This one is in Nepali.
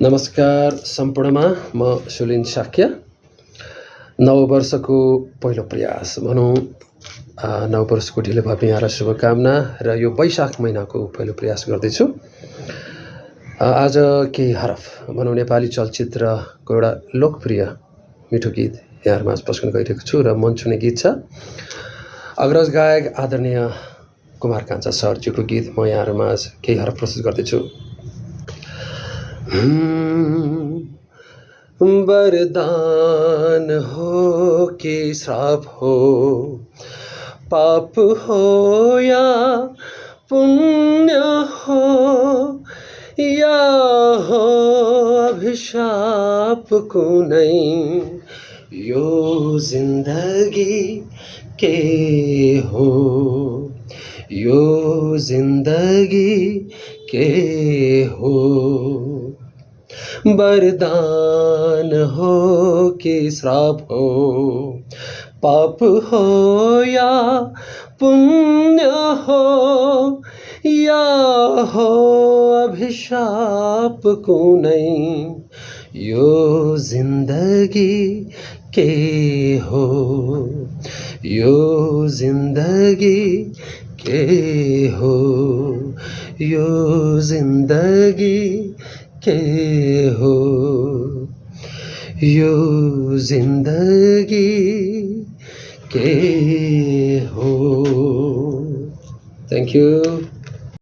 नमस्कार सम्पूर्णमा म सुलिन साक्य नववर्षको पहिलो प्रयास भनौँ नववर्षको ढिलो भए यहाँलाई शुभकामना र यो वैशाख महिनाको पहिलो प्रयास गर्दैछु। आज केही हरफ भनौँ नेपाली चलचित्रको एउटा लोकप्रिय मिठो गीत यहाँहरूमा प्रस्तुत गरिरहेको छु र मन छुने गीत छ। अग्रज गायक आदरणीय कुमार कान्छा सरजीको गीत म यहाँहरूमा केही हरफ प्रस्तुत गर्दैछु। वरदान हो कि श्राप हो, पाप हो या पुण्य हो, या हो अभिशाप कुनै, यो जिन्दगी के हो, यो जिन्दगी के हो। वरदान हो कि श्राप हो, पाप हो या पुण्य हो, या हो अभिशाप कुनै, यो जिन्दगी के हो, यो जिन्दगी के हो, यो जिन्दगी के हो, यो जिन्दगी के हो। Thank you.